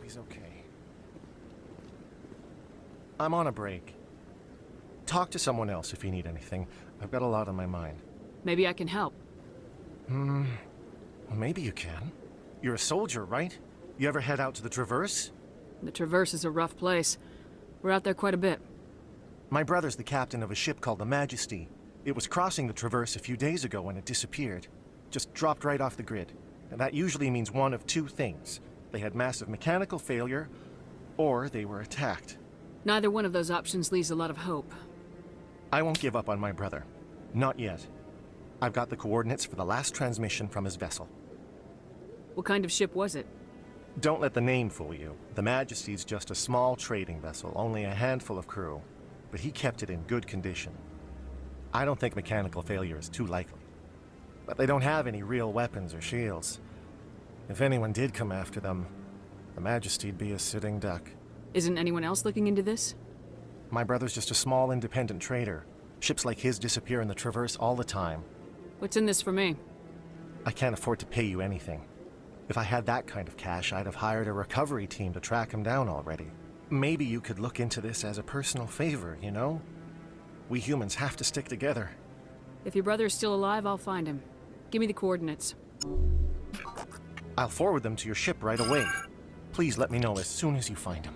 he's okay. I'm on a break. Talk to someone else if you need anything. I've got a lot on my mind. Maybe I can help. Well, maybe you can. You're a soldier, right? You ever head out to the Traverse? The Traverse is a rough place. We're out there quite a bit. My brother's the captain of a ship called the Majesty. It was crossing the Traverse a few days ago when it disappeared. Just dropped right off the grid. And that usually means one of two things. They had massive mechanical failure, or they were attacked. Neither one of those options leaves a lot of hope. I won't give up on my brother. Not yet. I've got the coordinates for the last transmission from his vessel. What kind of ship was it? Don't let the name fool you. The Majesty's just a small trading vessel, only a handful of crew. But he kept it in good condition. I don't think mechanical failure is too likely. But they don't have any real weapons or shields. If anyone did come after them, the Majesty'd be a sitting duck. Isn't anyone else looking into this? My brother's just a small independent trader. Ships like his disappear in the Traverse all the time. What's in this for me? I can't afford to pay you anything. If I had that kind of cash, I'd have hired a recovery team to track him down already. Maybe you could look into this as a personal favor, you know? We humans have to stick together. If your brother is still alive, I'll find him. Give me the coordinates. I'll forward them to your ship right away. Please let me know as soon as you find him.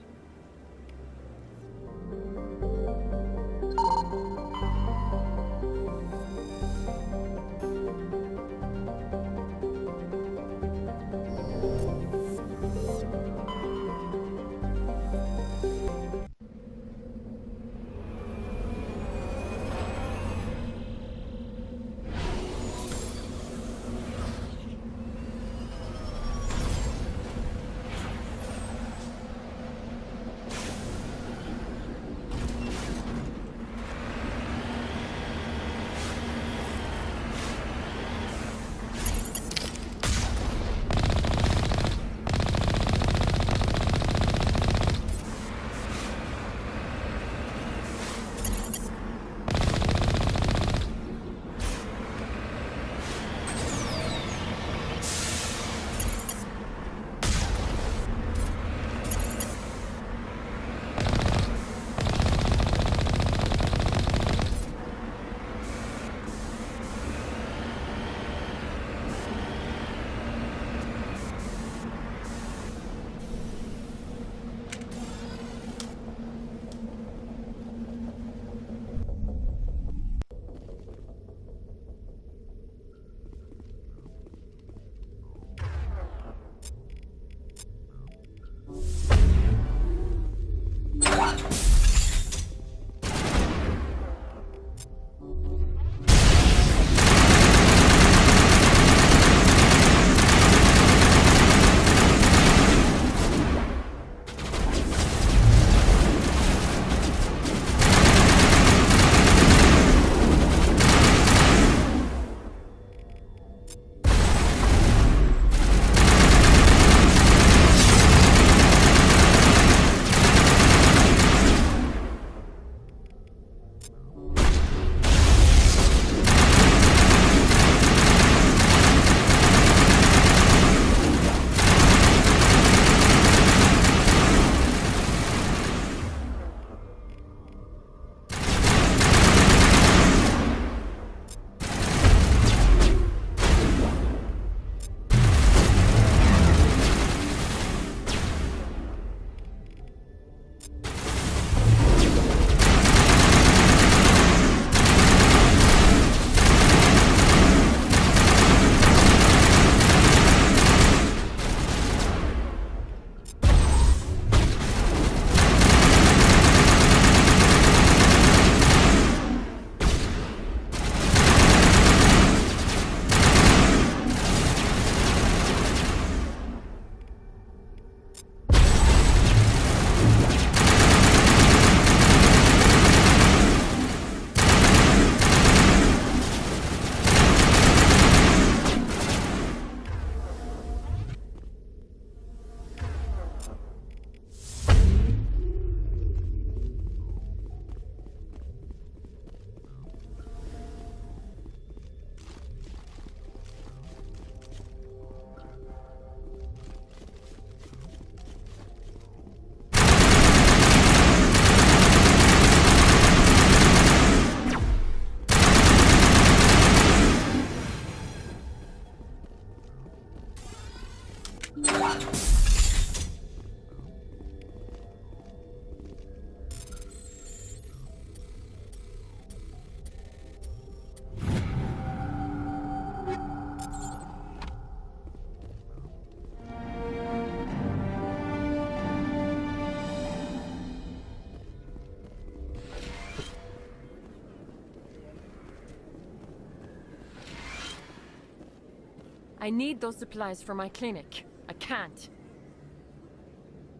I need those supplies for my clinic. I can't.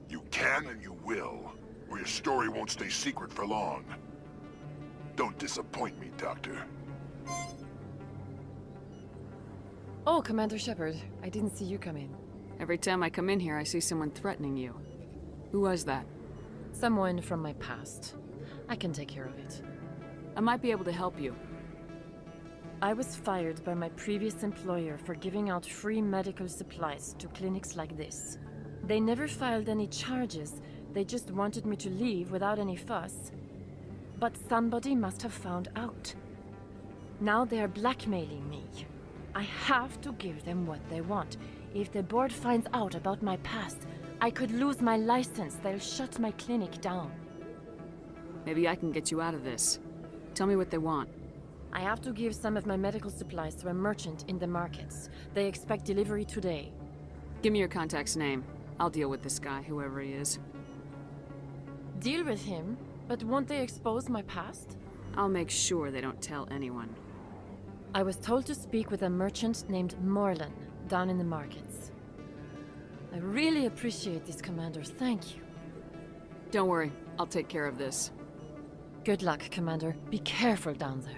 You can and you will, or your story won't stay secret for long. Don't disappoint me, Doctor. Oh, Commander Shepard. I didn't see you come in. Every time I come in here, I see someone threatening you. Who was that? Someone from my past. I can take care of it. I might be able to help you. I was fired by my previous employer for giving out free medical supplies to clinics like this. They never filed any charges. They just wanted me to leave without any fuss. But somebody must have found out. Now they are blackmailing me. I have to give them what they want. If the board finds out about my past, I could lose my license. They'll shut my clinic down. Maybe I can get you out of this. Tell me what they want. I have to give some of my medical supplies to a merchant in the markets. They expect delivery today. Give me your contact's name. I'll deal with this guy, whoever he is. Deal with him? But won't they expose my past? I'll make sure they don't tell anyone. I was told to speak with a merchant named Morlan down in the markets. I really appreciate this, Commander. Thank you. Don't worry. I'll take care of this. Good luck, Commander. Be careful down there.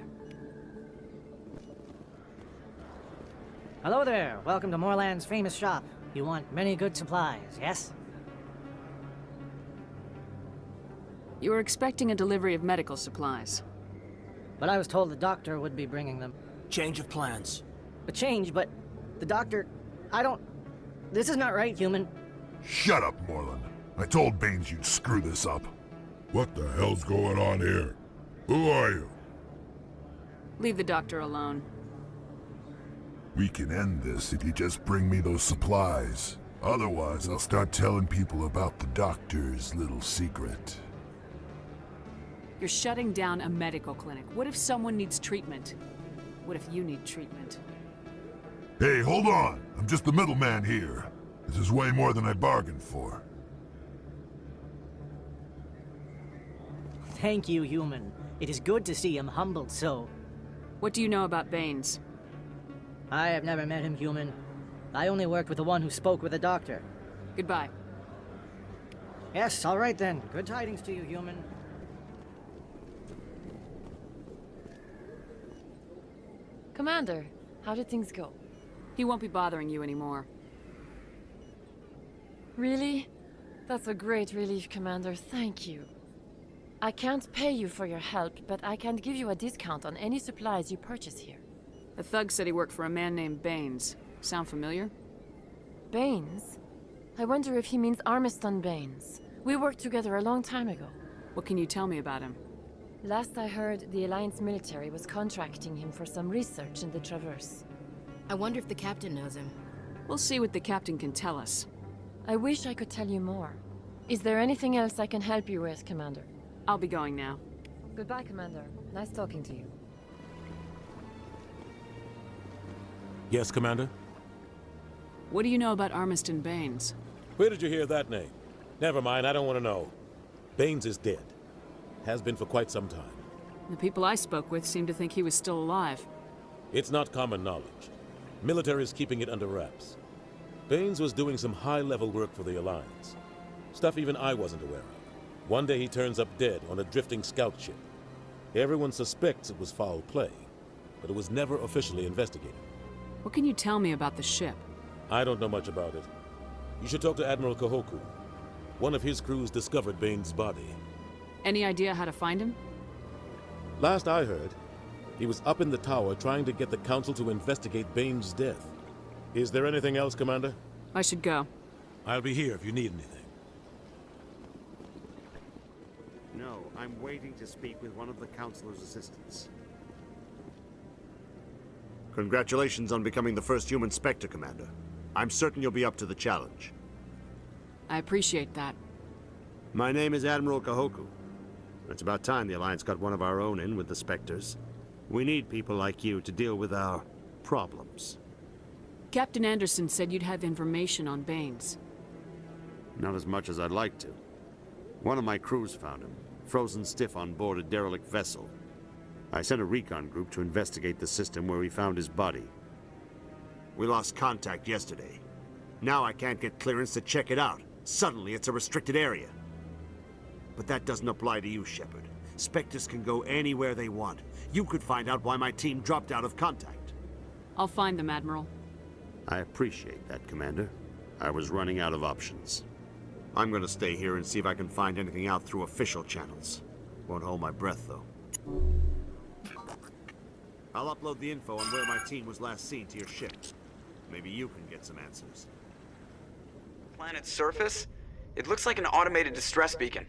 Hello there. Welcome to Moorland's famous shop. You want many good supplies, yes? You were expecting a delivery of medical supplies. But I was told the doctor would be bringing them. Change of plans. A change, but the doctor... I don't... This is not right, human. Shut up, Moreland. I told Baines you'd screw this up. What the hell's going on here? Who are you? Leave the doctor alone. We can end this if you just bring me those supplies. Otherwise, I'll start telling people about the doctor's little secret. You're shutting down a medical clinic. What if someone needs treatment? What if you need treatment? Hey, hold on! I'm just the middleman here. This is way more than I bargained for. Thank you, human. It is good to see him humbled so. What do you know about Baines? I have never met him, human. I only worked with the one who spoke with the doctor. Goodbye. Yes, all right then. Good tidings to you, human. Commander, how did things go? He won't be bothering you anymore. Really? That's a great relief, Commander. Thank you. I can't pay you for your help, but I can give you a discount on any supplies you purchase here. A thug said he worked for a man named Baines. Sound familiar? Baines? I wonder if he means Armiston Baines. We worked together a long time ago. What can you tell me about him? Last I heard, the Alliance military was contracting him for some research in the Traverse. I wonder if the captain knows him. We'll see what the captain can tell us. I wish I could tell you more. Is there anything else I can help you with, Commander? I'll be going now. Goodbye, Commander. Nice talking to you. Yes, Commander? What do you know about Armiston Baines? Where did you hear that name? Never mind, I don't want to know. Baines is dead. Has been for quite some time. The people I spoke with seemed to think he was still alive. It's not common knowledge. Military is keeping it under wraps. Baines was doing some high-level work for the Alliance. Stuff even I wasn't aware of. One day he turns up dead on a drifting scout ship. Everyone suspects it was foul play, but it was never officially investigated. What can you tell me about the ship? I don't know much about it. You should talk to Admiral Kahoku. One of his crews discovered Baines' body. Any idea how to find him? Last I heard, he was up in the tower trying to get the Council to investigate Baines' death. Is there anything else, Commander? I should go. I'll be here if you need anything. No, I'm waiting to speak with one of the Councilor's assistants. Congratulations on becoming the first human Spectre, Commander. I'm certain you'll be up to the challenge. I appreciate that. My name is Admiral Kahoku. It's about time the Alliance got one of our own in with the Spectres. We need people like you to deal with our problems. Captain Anderson said you'd have information on Baines. Not as much as I'd like to. One of my crews found him, frozen stiff on board a derelict vessel. I sent a recon group to investigate the system where we found his body. We lost contact yesterday. Now I can't get clearance to check it out. Suddenly it's a restricted area. But that doesn't apply to you, Shepard. Spectres can go anywhere they want. You could find out why my team dropped out of contact. I'll find them, Admiral. I appreciate that, Commander. I was running out of options. I'm gonna stay here and see if I can find anything out through official channels. Won't hold my breath, though. I'll upload the info on where my team was last seen to your ship. Maybe you can get some answers. Planet's surface? It looks like an automated distress beacon.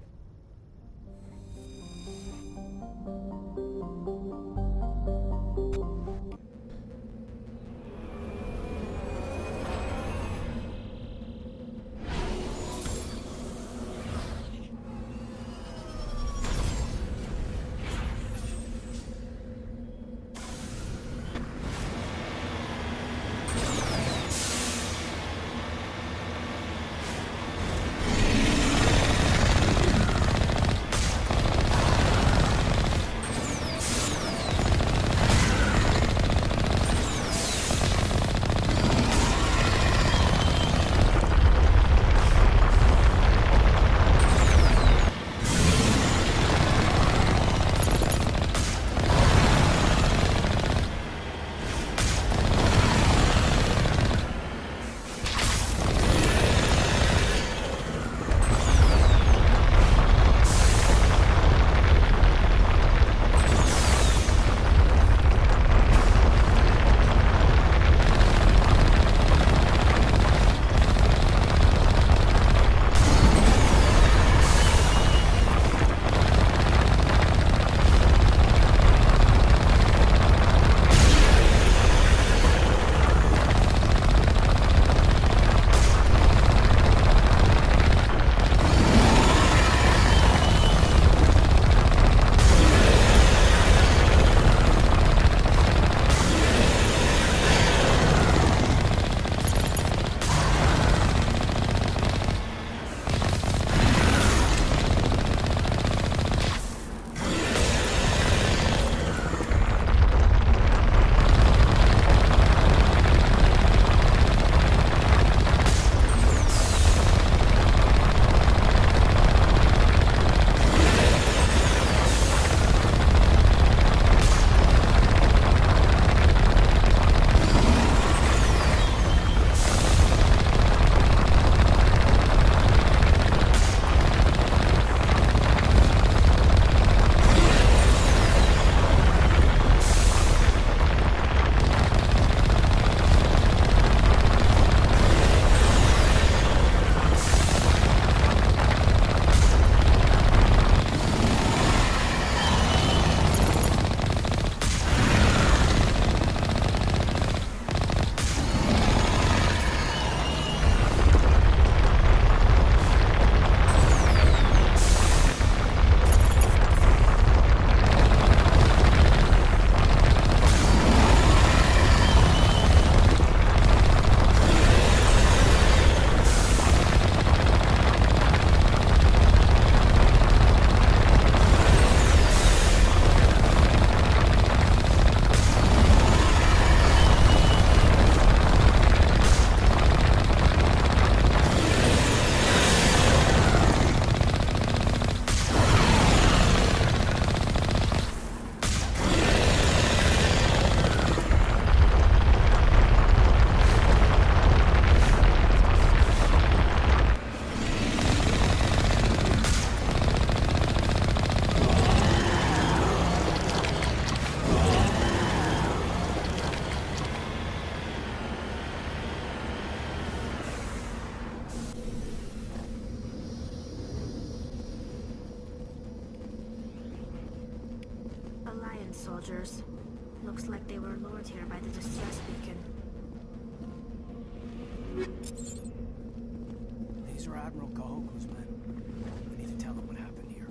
soldiers. Looks like they were lured here by the distress beacon. These are Admiral Kahoku's men. We need to tell them what happened here.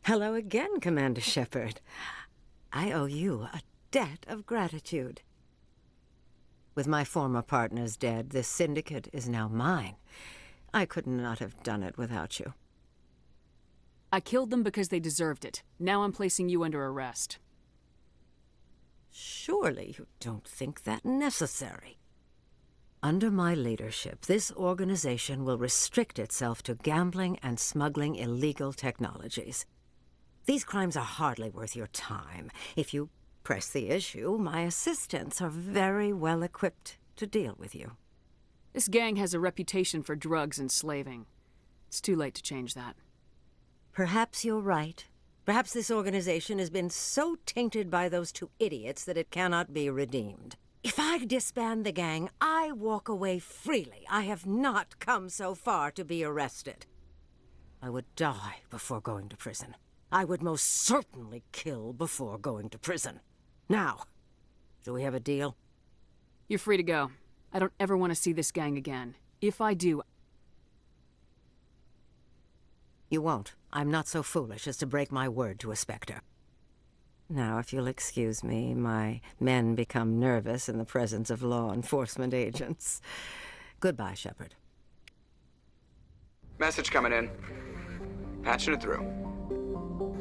Hello again, Commander Shepard. I owe you a debt of gratitude. With my former partners dead, this syndicate is now mine. I could not have done it without you. I killed them because they deserved it. Now I'm placing you under arrest. Surely you don't think that necessary. Under my leadership, this organization will restrict itself to gambling and smuggling illegal technologies. These crimes are hardly worth your time. If you press the issue, my assistants are very well equipped to deal with you. This gang has a reputation for drugs and slaving. It's too late to change that. Perhaps you're right. Perhaps this organization has been so tainted by those two idiots that it cannot be redeemed. If I disband the gang, I walk away freely. I have not come so far to be arrested. I would die before going to prison. I would most certainly kill before going to prison. Now, do we have a deal? You're free to go. I don't ever want to see this gang again. If I do... You won't. I'm not so foolish as to break my word to a Spectre. Now, if you'll excuse me, my men become nervous in the presence of law enforcement agents. Goodbye, Shepard. Message coming in. Patching it through.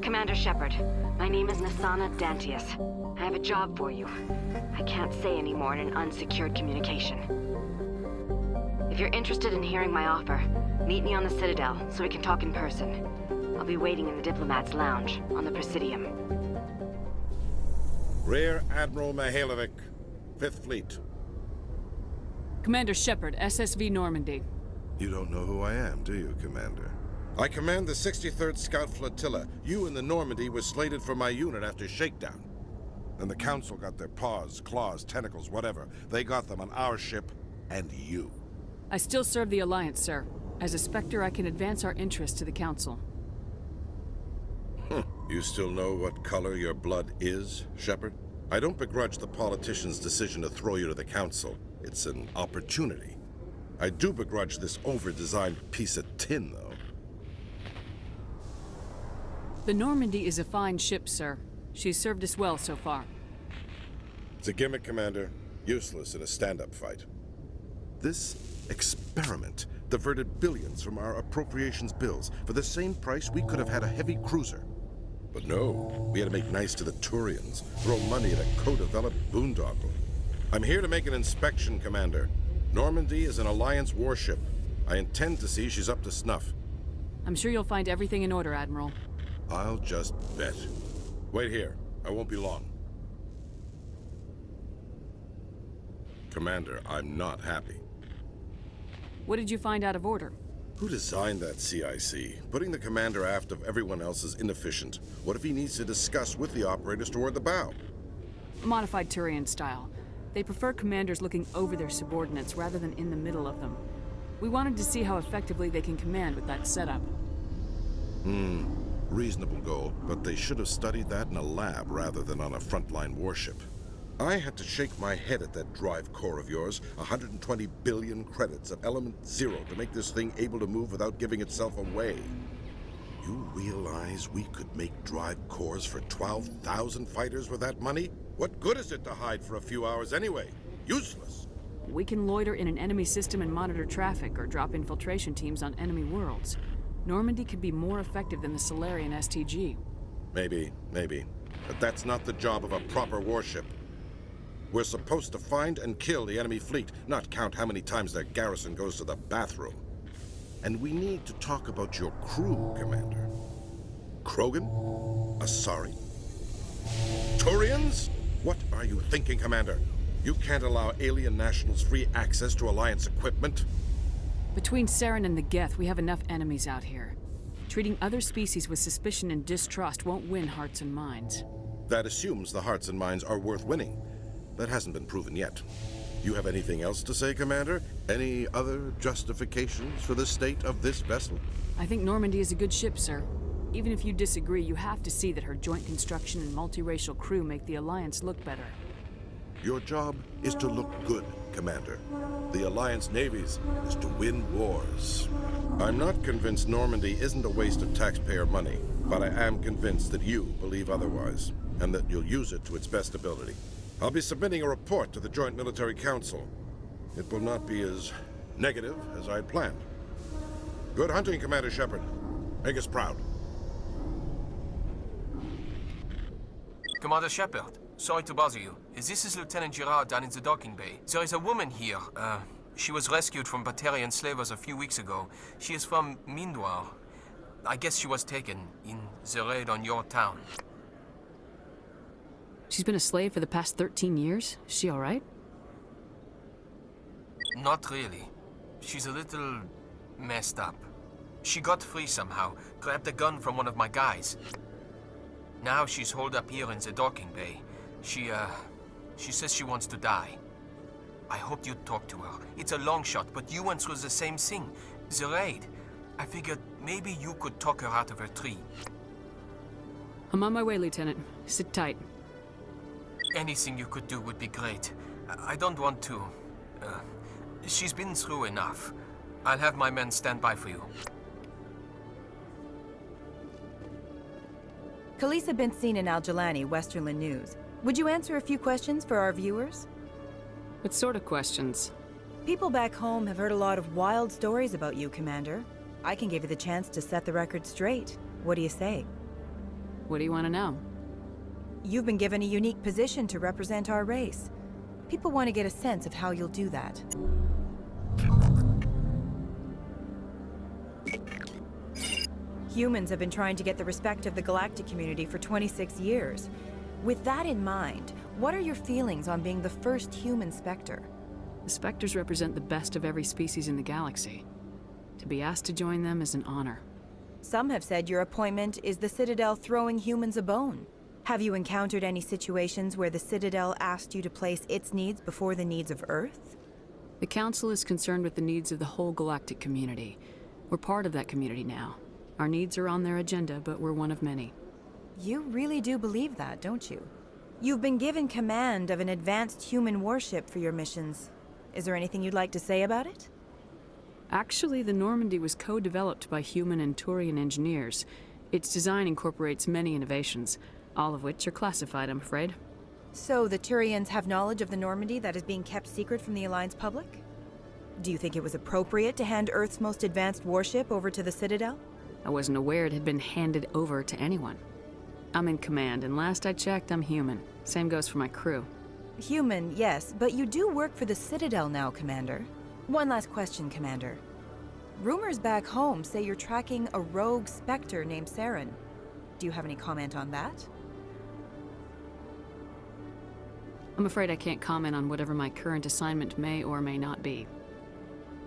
Commander Shepard, my name is Nasana Dantius. I have a job for you. I can't say any more in an unsecured communication. If you're interested in hearing my offer, meet me on the Citadel so we can talk in person. I'll be waiting in the Diplomat's Lounge on the Presidium. Rear Admiral Mihailovic, 5th Fleet. Commander Shepard, SSV Normandy. You don't know who I am, do you, Commander? I command the 63rd Scout Flotilla. You and the Normandy were slated for my unit after shakedown. And the Council got their paws, claws, tentacles, whatever. They got them on our ship, and you. I still serve the Alliance, sir. As a Spectre, I can advance our interests to the Council. You still know what color your blood is, Shepard? I don't begrudge the politician's decision to throw you to the Council. It's an opportunity. I do begrudge this over-designed piece of tin, though. The Normandy is a fine ship, sir. She's served us well so far. It's a gimmick, Commander. Useless in a stand-up fight. This experiment diverted billions from our appropriations bills. For the same price, we could have had a heavy cruiser. But no, we had to make nice to the Turians, throw money at a co-developed boondoggle. I'm here to make an inspection, Commander. Normandy is an Alliance warship. I intend to see she's up to snuff. I'm sure you'll find everything in order, Admiral. I'll just bet. Wait here. I won't be long. Commander, I'm not happy. What did you find out of order? Who designed that CIC? Putting the commander aft of everyone else is inefficient. What if he needs to discuss with the operators toward the bow? Modified Turian style. They prefer commanders looking over their subordinates rather than in the middle of them. We wanted to see how effectively they can command with that setup. Reasonable goal, but they should have studied that in a lab rather than on a frontline warship. I had to shake my head at that drive core of yours. 120 billion credits of element 0 to make this thing able to move without giving itself away. You realize we could make drive cores for 12,000 fighters with that money? What good is it to hide for a few hours anyway? Useless. We can loiter in an enemy system and monitor traffic or drop infiltration teams on enemy worlds. Normandy could be more effective than the Solarian STG. Maybe. But that's not the job of a proper warship. We're supposed to find and kill the enemy fleet, not count how many times their garrison goes to the bathroom. And we need to talk about your crew, Commander. Krogan? Asari? Turians? What are you thinking, Commander? You can't allow alien nationals free access to Alliance equipment. Between Saren and the Geth, we have enough enemies out here. Treating other species with suspicion and distrust won't win hearts and minds. That assumes the hearts and minds are worth winning. That hasn't been proven yet. You have anything else to say, Commander? Any other justifications for the state of this vessel? I think Normandy is a good ship, sir. Even if you disagree, you have to see that her joint construction and multiracial crew make the Alliance look better. Your job is to look good, Commander. The Alliance navies is to win wars. I'm not convinced Normandy isn't a waste of taxpayer money, but I am convinced that you believe otherwise, and that you'll use it to its best ability. I'll be submitting a report to the Joint Military Council. It will not be as negative as I'd planned. Good hunting, Commander Shepard. Make us proud. Commander Shepard, sorry to bother you. This is Lieutenant Girard down in the docking bay. There is a woman here. She was rescued from Batarian slavers a few weeks ago. She is from Mindoir. I guess she was taken in the raid on your town. She's been a slave for the past 13 years? Is she all right? Not really. She's a little messed up. She got free somehow, grabbed a gun from one of my guys. Now she's holed up here in the docking bay. She says she wants to die. I hoped you'd talk to her. It's a long shot, but you went through the same thing. The raid. I figured maybe you could talk her out of her tree. I'm on my way, Lieutenant. Sit tight. Anything you could do would be great. I don't want to... she's been through enough. I'll have my men stand by for you. Khalees had been seen in Al-Jalani, Westerland News. Would you answer a few questions for our viewers? What sort of questions? People back home have heard a lot of wild stories about you, Commander. I can give you the chance to set the record straight. What do you say? What do you want to know? You've been given a unique position to represent our race. People want to get a sense of how you'll do that. Humans have been trying to get the respect of the galactic community for 26 years. With that in mind, what are your feelings on being the first human Spectre? The Spectres represent the best of every species in the galaxy. To be asked to join them is an honor. Some have said your appointment is the Citadel throwing humans a bone. Have you encountered any situations where the Citadel asked you to place its needs before the needs of Earth? The Council is concerned with the needs of the whole galactic community. We're part of that community now. Our needs are on their agenda, but we're one of many. You really do believe that, don't you? You've been given command of an advanced human warship for your missions. Is there anything you'd like to say about it? Actually, the Normandy was co-developed by human and Turian engineers. Its design incorporates many innovations, all of which are classified, I'm afraid. So the Turians have knowledge of the Normandy that is being kept secret from the Alliance public? Do you think it was appropriate to hand Earth's most advanced warship over to the Citadel? I wasn't aware it had been handed over to anyone. I'm in command, and last I checked, I'm human. Same goes for my crew. Human, yes, but you do work for the Citadel now, Commander. One last question, Commander. Rumors back home say you're tracking a rogue Spectre named Saren. Do you have any comment on that? I'm afraid I can't comment on whatever my current assignment may or may not be.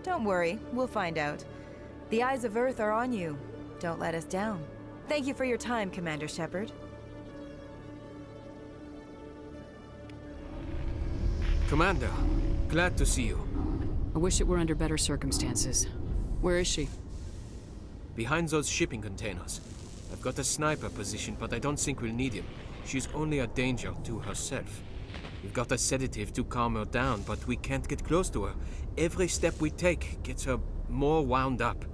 Don't worry, we'll find out. The eyes of Earth are on you. Don't let us down. Thank you for your time, Commander Shepard. Commander, glad to see you. I wish it were under better circumstances. Where is she? Behind those shipping containers. I've got a sniper position, but I don't think we'll need him. She's only a danger to herself. We've got a sedative to calm her down, but we can't get close to her. Every step we take gets her more wound up.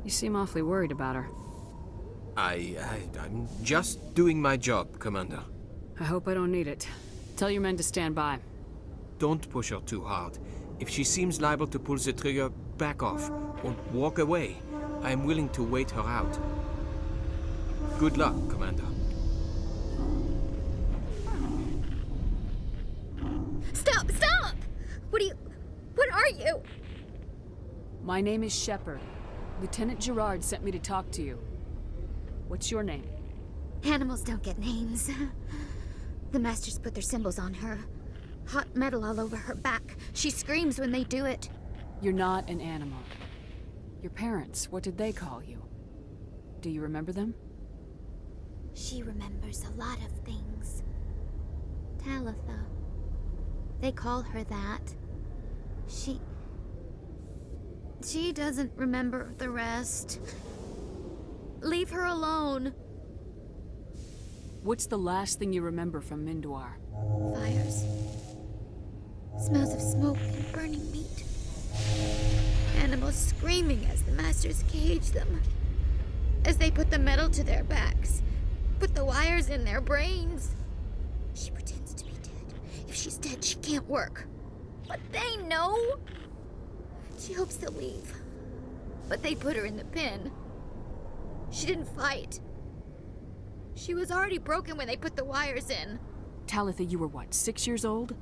You seem awfully worried about her. I'm just doing my job, Commander. I hope I don't need it. Tell your men to stand by. Don't push her too hard. If she seems liable to pull the trigger, back off, or walk away. I am willing to wait her out. Good luck, Commander. Stop! Stop! What are you? My name is Shepard. Lieutenant Girard sent me to talk to you. What's your name? Animals don't get names. The Masters put their symbols on her. Hot metal all over her back. She screams when they do it. You're not an animal. Your parents, what did they call you? Do you remember them? She remembers a lot of things. Talitha. They call her that. She doesn't remember the rest. Leave her alone. What's the last thing you remember from Mindoir? Fires. Smells of smoke and burning meat. Animals screaming as the masters cage them. As they put the metal to their backs. Put the wires in their brains. She pretends to be dead. If she's dead, she can't work. But they know. She hopes they'll leave. But they put her in the pen. She didn't fight. She was already broken when they put the wires in. Talitha, you were what, 6 years old?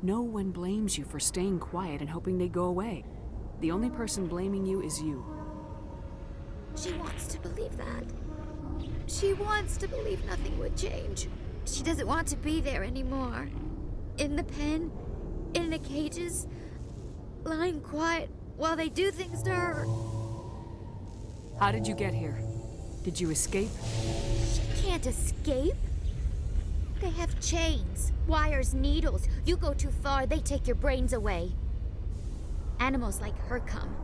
No one blames you for staying quiet and hoping they go away. The only person blaming you is you. She wants to believe that. She wants to believe nothing would change. She doesn't want to be there anymore. In the pen, in the cages, lying quiet while they do things to her. How did you get here? Did you escape? She can't escape. They have chains, wires, needles. You go too far, they take your brains away. Animals like her come.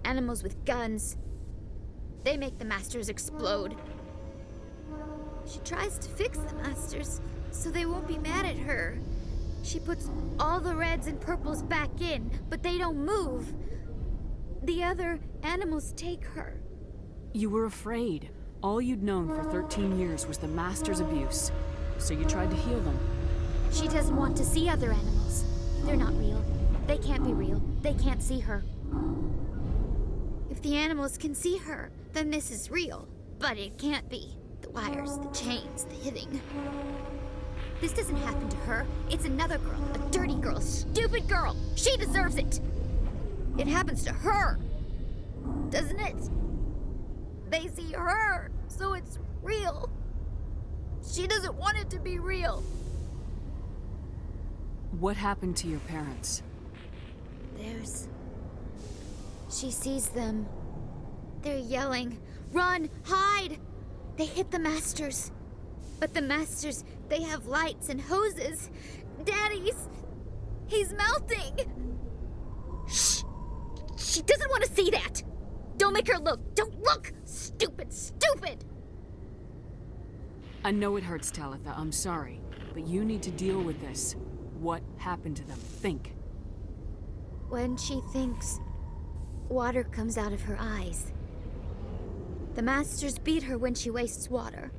Animals with guns. They make the masters explode. She tries to fix the masters so they won't be mad at her. She puts all the reds and purples back in, but they don't move. The other animals take her. You were afraid. All you'd known for 13 years was the Master's abuse. So you tried to heal them. She doesn't want to see other animals. They're not real. They can't be real. They can't see her. If the animals can see her, then this is real. But it can't be. The wires, the chains, the hitting. This doesn't happen to her. It's another girl. A dirty girl. A stupid girl. She deserves it. It happens to her. Doesn't it? They see her, so it's real. She doesn't want it to be real. What happened to your parents? She sees them. They're yelling, "Run! Hide!" They hit the masters. But the masters, they have lights and hoses. He's melting! Shh! She doesn't want to see that! Don't make her look! Don't look! Stupid, stupid! I know it hurts, Talitha. I'm sorry. But you need to deal with this. What happened to them? Think. When she thinks, water comes out of her eyes. The masters beat her when she wastes water.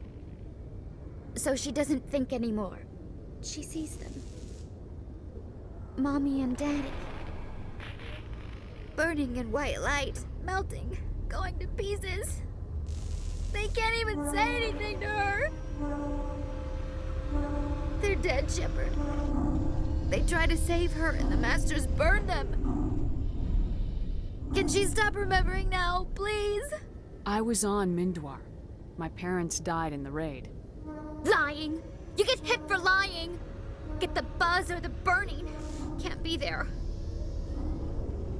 So she doesn't think anymore. She sees them. Mommy and Daddy. Burning in white light, melting, going to pieces. They can't even say anything to her. They're dead, Shepard. They try to save her and the masters burn them. Can she stop remembering now, please? I was on Mindoir. My parents died in the raid. Lying! You get hit for lying! Get the buzz or the burning. Can't be there.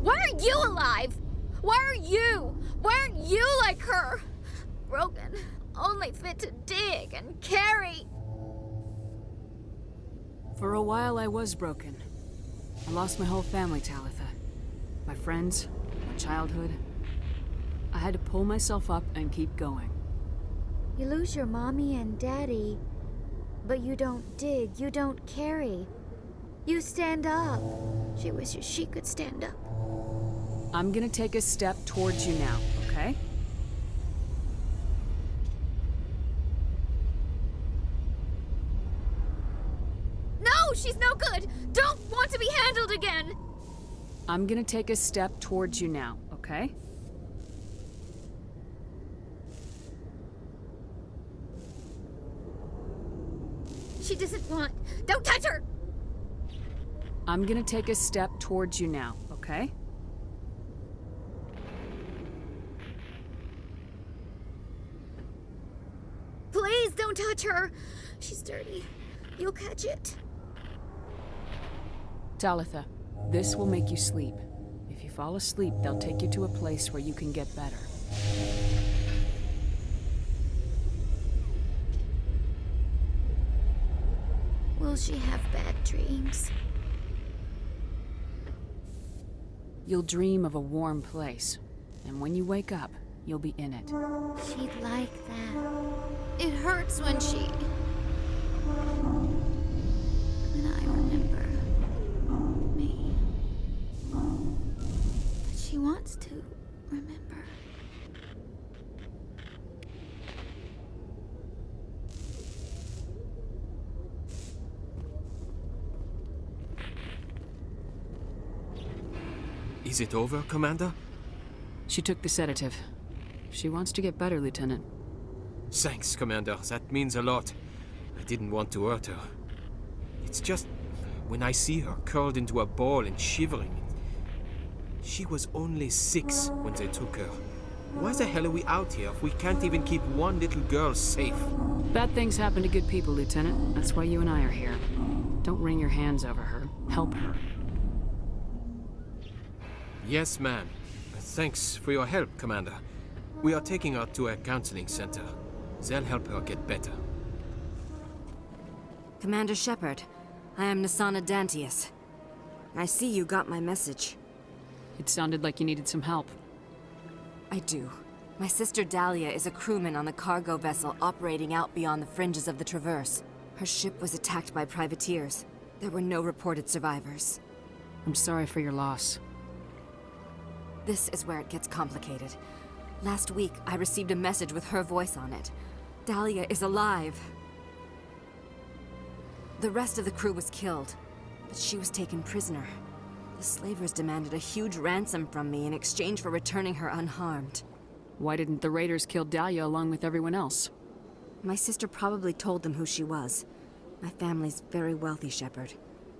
Why are you alive? Why are you? Why aren't you like her? Broken, only fit to dig and carry. For a while I was broken. I lost my whole family, Talitha. My friends, my childhood. I had to pull myself up and keep going. You lose your mommy and daddy, but you don't dig, you don't carry. You stand up. She wishes she could stand up. I'm gonna take a step towards you now, okay? No, she's no good! Don't want to be handled again! I'm gonna take a step towards you now, okay? She doesn't want... Don't touch her! I'm gonna take a step towards you now, okay? Please don't touch her! She's dirty. You'll catch it. Talitha, this will make you sleep. If you fall asleep, they'll take you to a place where you can get better. Will she have bad dreams? You'll dream of a warm place, and when you wake up, you'll be in it. She'd like that. It hurts when she... When I remember me. But she wants to remember. Is it over, Commander? She took the sedative. She wants to get better, Lieutenant. Thanks, Commander. That means a lot. I didn't want to hurt her. It's just... when I see her curled into a ball and shivering... She was only 6 when they took her. Why the hell are we out here if we can't even keep one little girl safe? Bad things happen to good people, Lieutenant. That's why you and I are here. Don't wring your hands over her. Help her. Yes, ma'am. Thanks for your help, Commander. We are taking her to a counseling center. They'll help her get better. Commander Shepard, I am Nasana Dantius. I see you got my message. It sounded like you needed some help. I do. My sister Dahlia is a crewman on the cargo vessel operating out beyond the fringes of the Traverse. Her ship was attacked by privateers. There were no reported survivors. I'm sorry for your loss. This is where it gets complicated. Last week, I received a message with her voice on it. Dahlia is alive. The rest of the crew was killed, but she was taken prisoner. The slavers demanded a huge ransom from me in exchange for returning her unharmed. Why didn't the raiders kill Dahlia along with everyone else? My sister probably told them who she was. My family's very wealthy, Shepard.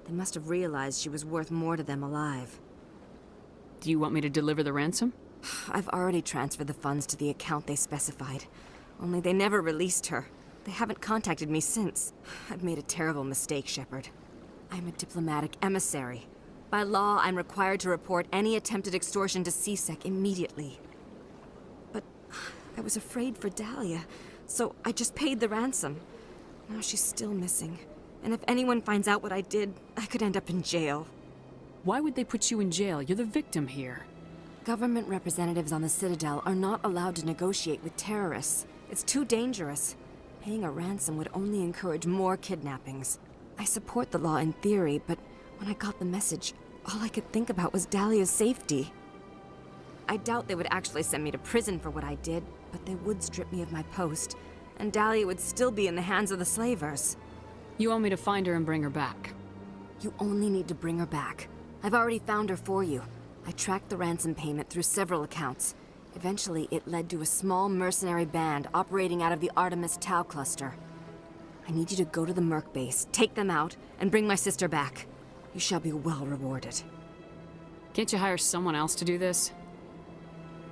They must have realized she was worth more to them alive. Do you want me to deliver the ransom? I've already transferred the funds to the account they specified. Only they never released her. They haven't contacted me since. I've made a terrible mistake, Shepard. I'm a diplomatic emissary. By law, I'm required to report any attempted extortion to CSEC immediately. But I was afraid for Dahlia, so I just paid the ransom. Now she's still missing. And if anyone finds out what I did, I could end up in jail. Why would they put you in jail? You're the victim here. Government representatives on the Citadel are not allowed to negotiate with terrorists. It's too dangerous. Paying a ransom would only encourage more kidnappings. I support the law in theory, but when I got the message, all I could think about was Dahlia's safety. I doubt they would actually send me to prison for what I did, but they would strip me of my post, and Dahlia would still be in the hands of the slavers. You want me to find her and bring her back? You only need to bring her back. I've already found her for you. I tracked the ransom payment through several accounts. Eventually, it led to a small mercenary band operating out of the Artemis Tau cluster. I need you to go to the Merc base, take them out, and bring my sister back. You shall be well rewarded. Can't you hire someone else to do this?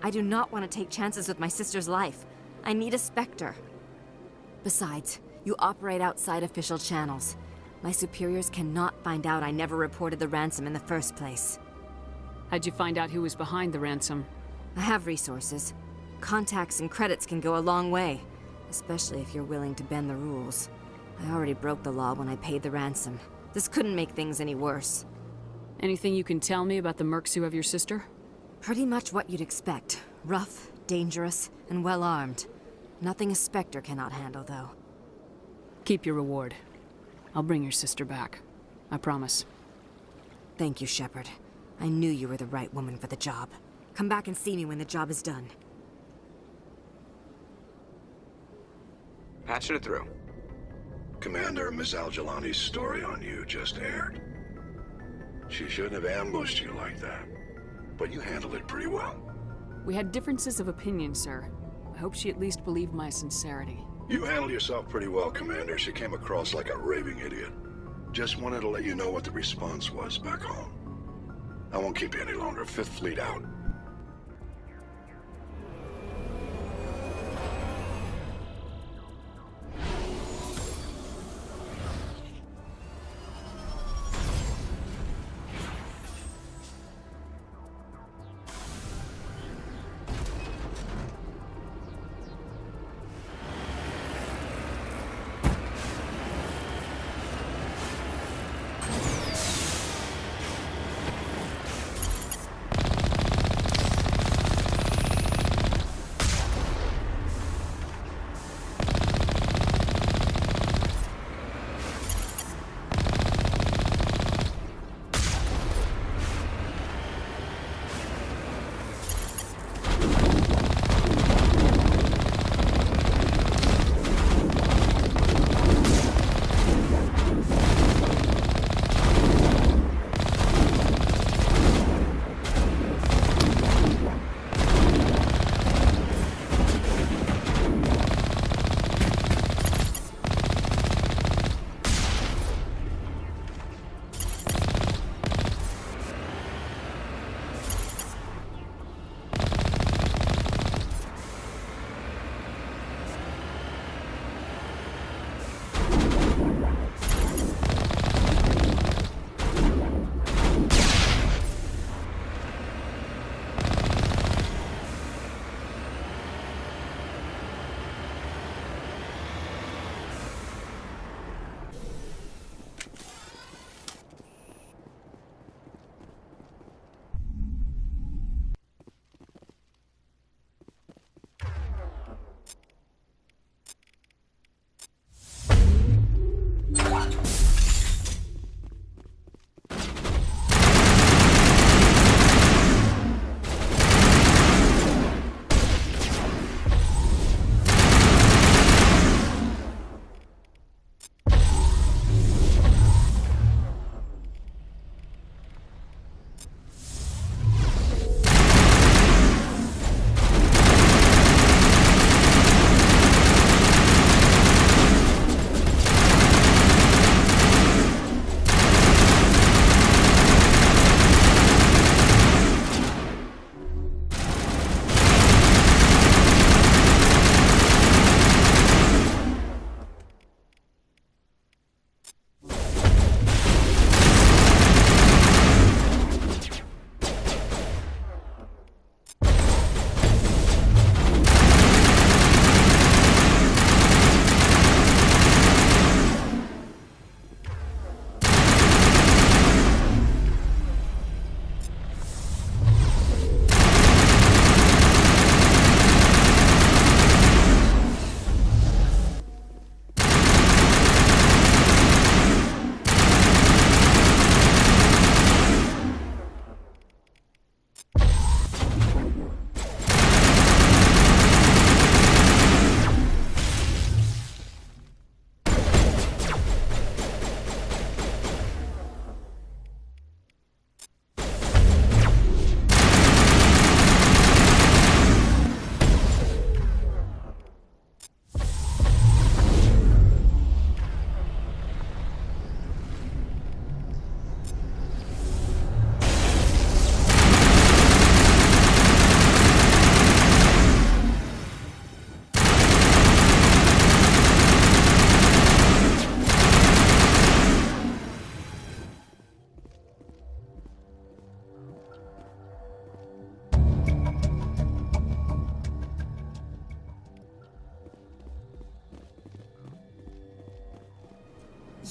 I do not want to take chances with my sister's life. I need a Spectre. Besides, you operate outside official channels. My superiors cannot find out I never reported the ransom in the first place. How'd you find out who was behind the ransom? I have resources. Contacts and credits can go a long way, especially if you're willing to bend the rules. I already broke the law when I paid the ransom. This couldn't make things any worse. Anything you can tell me about the mercs who have your sister? Pretty much what you'd expect. Rough, dangerous, and well-armed. Nothing a Spectre cannot handle, though. Keep your reward. I'll bring your sister back. I promise. Thank you, Shepard. I knew you were the right woman for the job. Come back and see me when the job is done. Patching it through. Commander, Miss Al-Jalani's story on you just aired. She shouldn't have ambushed you like that. But you handled it pretty well. We had differences of opinion, sir. I hope she at least believed my sincerity. You handled yourself pretty well, Commander. She came across like a raving idiot. Just wanted to let you know what the response was back home. I won't keep you any longer. Fifth Fleet out.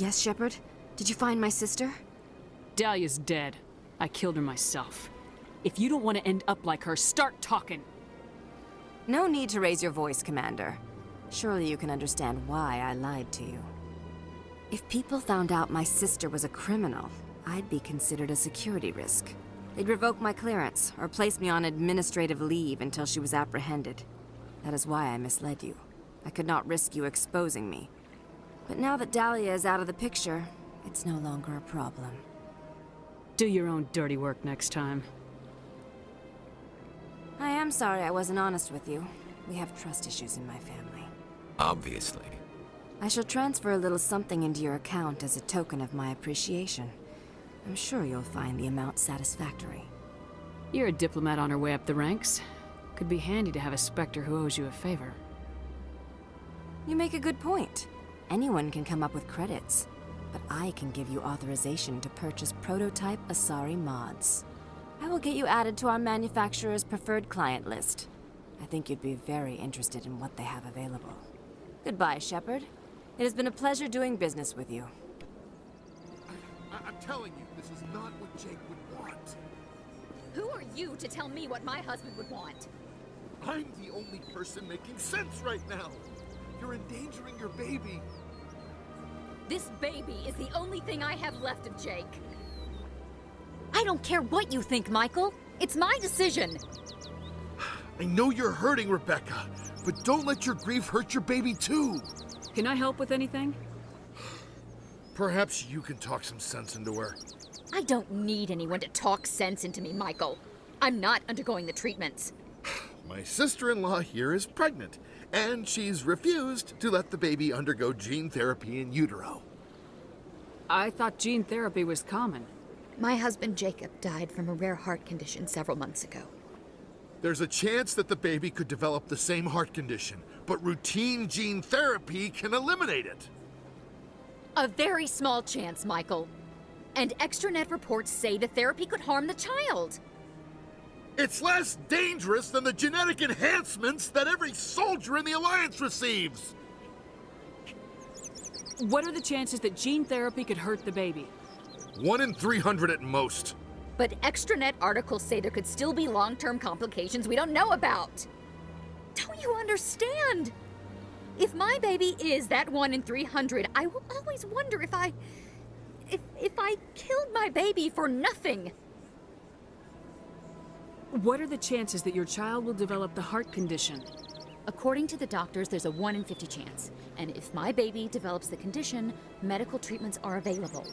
Yes, Shepard? Did you find my sister? Dahlia's dead. I killed her myself. If you don't want to end up like her, start talking! No need to raise your voice, Commander. Surely you can understand why I lied to you. If people found out my sister was a criminal, I'd be considered a security risk. They'd revoke my clearance, or place me on administrative leave until she was apprehended. That is why I misled you. I could not risk you exposing me. But now that Dahlia is out of the picture, it's no longer a problem. Do your own dirty work next time. I am sorry I wasn't honest with you. We have trust issues in my family. Obviously. I shall transfer a little something into your account as a token of my appreciation. I'm sure you'll find the amount satisfactory. You're a diplomat on her way up the ranks. Could be handy to have a Spectre who owes you a favor. You make a good point. Anyone can come up with credits, but I can give you authorization to purchase prototype Asari mods. I will get you added to our manufacturer's preferred client list. I think you'd be very interested in what they have available. Goodbye, Shepard. It has been a pleasure doing business with you. I'm telling you, this is not what Jake would want. Who are you to tell me what my husband would want? I'm the only person making sense right now. You're endangering your baby. This baby is the only thing I have left of Jake. I don't care what you think, Michael. It's my decision. I know you're hurting, Rebecca, but don't let your grief hurt your baby too. Can I help with anything? Perhaps you can talk some sense into her. I don't need anyone to talk sense into me, Michael. I'm not undergoing the treatments. My sister-in-law here is pregnant, and she's refused to let the baby undergo gene therapy in utero. I thought gene therapy was common. My husband Jacob died from a rare heart condition several months ago. There's a chance that the baby could develop the same heart condition, but routine gene therapy can eliminate it. A very small chance, Michael. And extranet reports say the therapy could harm the child. It's less dangerous than the genetic enhancements that every soldier in the Alliance receives. What are the chances that gene therapy could hurt the baby? 1 in 300 at most. But extranet articles say there could still be long-term complications we don't know about. Don't you understand? If my baby is that 1 in 300, I will always wonder if I killed my baby for nothing. What are the chances that your child will develop the heart condition? According to the doctors, there's a 1 in 50 chance. And if my baby develops the condition, medical treatments are available.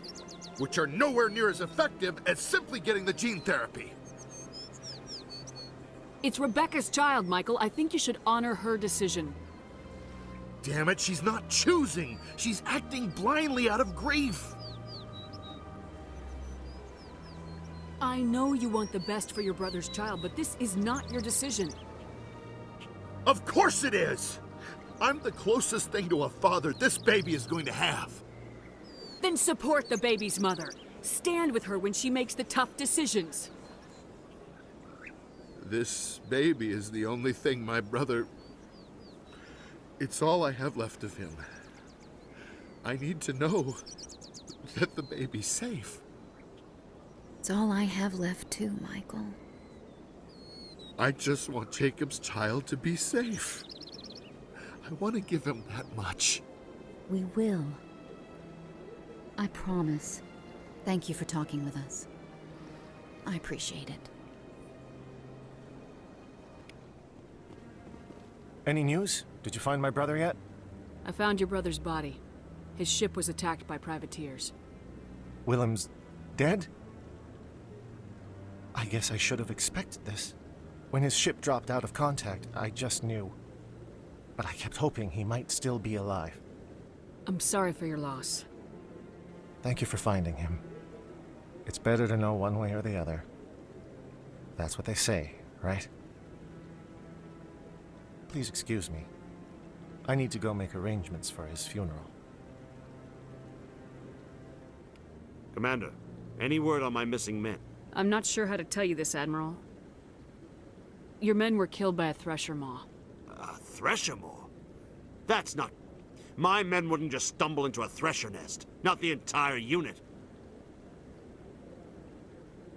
Which are nowhere near as effective as simply getting the gene therapy. It's Rebecca's child, Michael. I think you should honor her decision. Damn it, she's not choosing. She's acting blindly out of grief. I know you want the best for your brother's child, but this is not your decision. Of course it is! I'm the closest thing to a father this baby is going to have. Then support the baby's mother. Stand with her when she makes the tough decisions. This baby is the only thing my brother... It's all I have left of him. I need to know that the baby's safe. It's all I have left too, Michael. I just want Jacob's child to be safe. I want to give him that much. We will. I promise. Thank you for talking with us. I appreciate it. Any news? Did you find my brother yet? I found your brother's body. His ship was attacked by privateers. Willem's dead? I guess I should have expected this. When his ship dropped out of contact, I just knew. But I kept hoping he might still be alive. I'm sorry for your loss. Thank you for finding him. It's better to know one way or the other. That's what they say, right? Please excuse me. I need to go make arrangements for his funeral. Commander, any word on my missing men? I'm not sure how to tell you this, Admiral. Your men were killed by a thresher maw. A thresher maw? That's not... My men wouldn't just stumble into a thresher nest. Not the entire unit.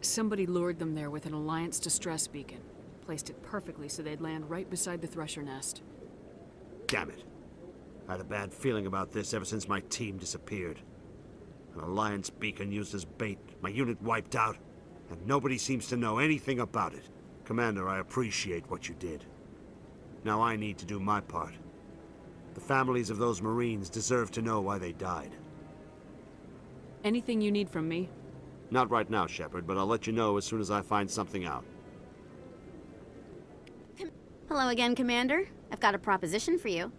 Somebody lured them there with an Alliance distress beacon. Placed it perfectly so they'd land right beside the thresher nest. Damn it. I had a bad feeling about this ever since my team disappeared. An Alliance beacon used as bait, my unit wiped out, and nobody seems to know anything about it. Commander, I appreciate what you did. Now I need to do my part. The families of those Marines deserve to know why they died. Anything you need from me? Not right now, Shepard, but I'll let you know as soon as I find something out. Hello again, Commander. I've got a proposition for you.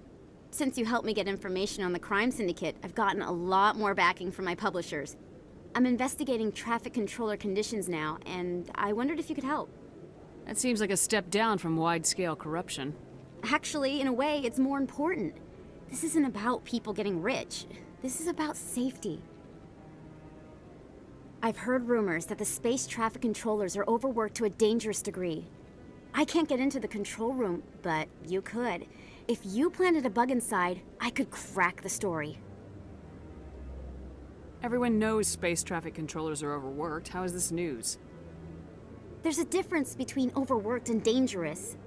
Since you helped me get information on the crime syndicate, I've gotten a lot more backing from my publishers. I'm investigating traffic controller conditions now, and I wondered if you could help. That seems like a step down from wide-scale corruption. Actually, in a way, it's more important. This isn't about people getting rich. This is about safety. I've heard rumors that the space traffic controllers are overworked to a dangerous degree. I can't get into the control room, but you could. If you planted a bug inside, I could crack the story. Everyone knows space traffic controllers are overworked. How is this news? There's a difference between overworked and dangerous.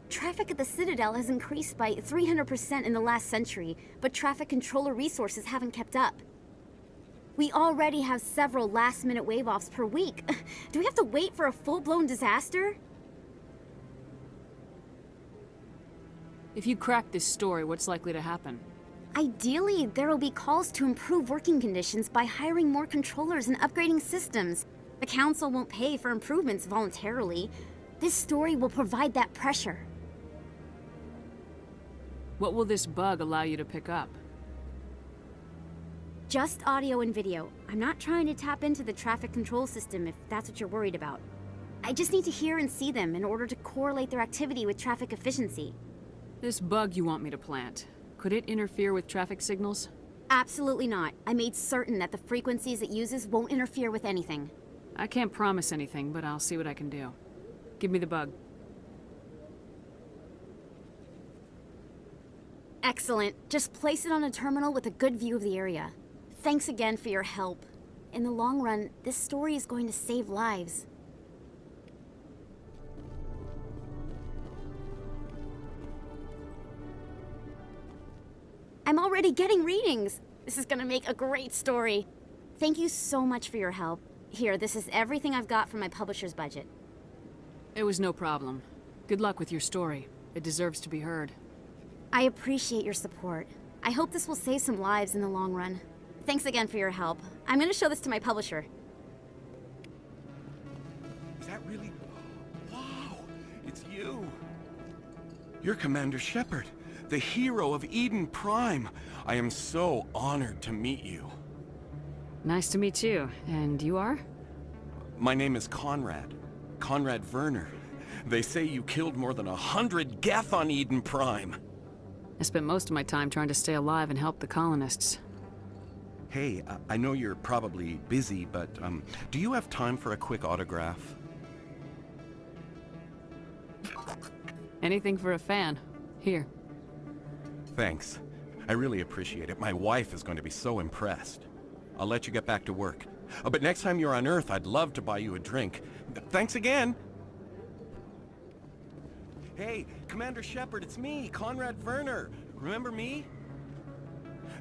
Traffic at the Citadel has increased by 300% in the last century, but traffic controller resources haven't kept up. We already have several last-minute wave-offs per week. Do we have to wait for a full-blown disaster? If you crack this story, what's likely to happen? Ideally, there will be calls to improve working conditions by hiring more controllers and upgrading systems. The Council won't pay for improvements voluntarily. This story will provide that pressure. What will this bug allow you to pick up? Just audio and video. I'm not trying to tap into the traffic control system if that's what you're worried about. I just need to hear and see them in order to correlate their activity with traffic efficiency. This bug you want me to plant, could it interfere with traffic signals? Absolutely not. I made certain that the frequencies it uses won't interfere with anything. I can't promise anything, but I'll see what I can do. Give me the bug. Excellent. Just place it on a terminal with a good view of the area. Thanks again for your help. In the long run, this story is going to save lives. I'm already getting readings. This is gonna make a great story. Thank you so much for your help. Here, this is everything I've got from my publisher's budget. It was no problem. Good luck with your story. It deserves to be heard. I appreciate your support. I hope this will save some lives in the long run. Thanks again for your help. I'm gonna show this to my publisher. Is that really... Wow! It's you! You're Commander Shepard, the hero of Eden Prime. I am so honored to meet you. Nice to meet you. And you are? My name is Conrad. Conrad Werner. They say you killed more than 100 Geth on Eden Prime. I spent most of my time trying to stay alive and help the colonists. Hey, I know you're probably busy, but do you have time for a quick autograph? Anything for a fan. Here. Thanks. I really appreciate it. My wife is going to be so impressed. I'll let you get back to work. But next time you're on Earth, I'd love to buy you a drink. Thanks again! Hey, Commander Shepard, it's me, Conrad Werner. Remember me?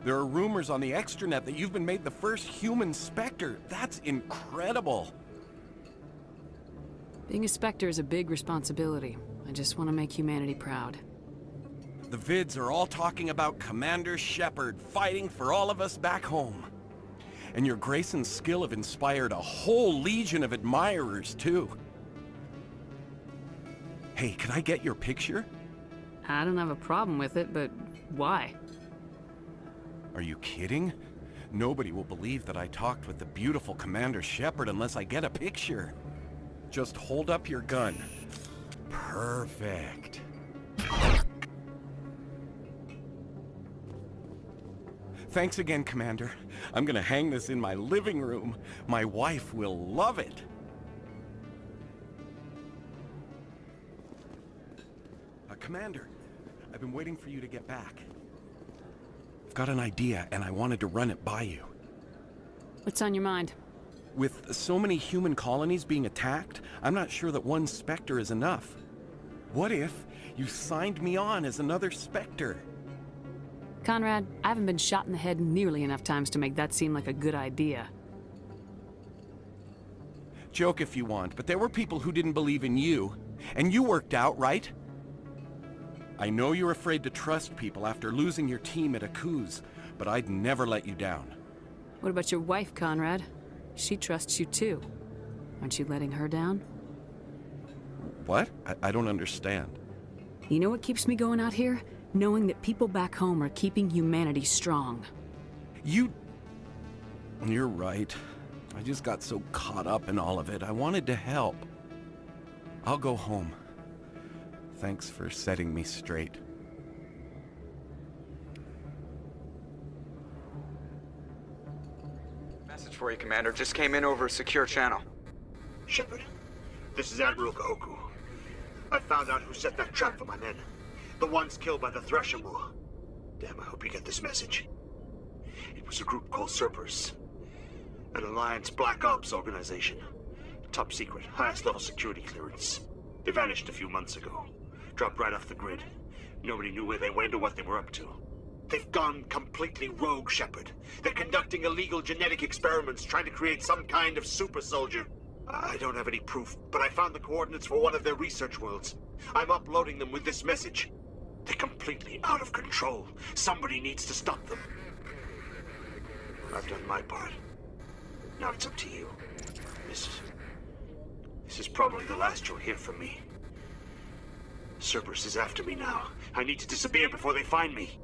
There are rumors on the extranet that you've been made the first human Spectre. That's incredible! Being a Spectre is a big responsibility. I just want to make humanity proud. The vids are all talking about Commander Shepard fighting for all of us back home. And your grace and skill have inspired a whole legion of admirers, too. Hey, can I get your picture? I don't have a problem with it, but why? Are you kidding? Nobody will believe that I talked with the beautiful Commander Shepard unless I get a picture. Just hold up your gun. Perfect. Thanks again, Commander. I'm gonna hang this in my living room. My wife will love it. Commander, I've been waiting for you to get back. I've got an idea, and I wanted to run it by you. What's on your mind? With so many human colonies being attacked, I'm not sure that one Spectre is enough. What if you signed me on as another Spectre? Conrad, I haven't been shot in the head nearly enough times to make that seem like a good idea. Joke if you want, but there were people who didn't believe in you, and you worked out, right? I know you're afraid to trust people after losing your team at Akuz, but I'd never let you down. What about your wife, Conrad? She trusts you too. Aren't you letting her down? What? I don't understand. You know what keeps me going out here? Knowing that people back home are keeping humanity strong. You're right. I just got so caught up in all of it. I wanted to help. I'll go home. Thanks for setting me straight. Message for you, Commander. Just came in over a secure channel. Shepard, this is Admiral Kahoku. I found out who set that trap for my men. The ones killed by the Thresher Moor. Damn, I hope you get this message. It was a group called Cerberus. An Alliance Black Ops organization. Top secret, highest level security clearance. They vanished a few months ago. Dropped right off the grid. Nobody knew where they went or what they were up to. They've gone completely rogue, Shepard. They're conducting illegal genetic experiments, trying to create some kind of super soldier. I don't have any proof, but I found the coordinates for one of their research worlds. I'm uploading them with this message. They're completely out of control. Somebody needs to stop them. I've done my part. Now it's up to you. This is probably the last you'll hear from me. Cerberus is after me now. I need to disappear before they find me.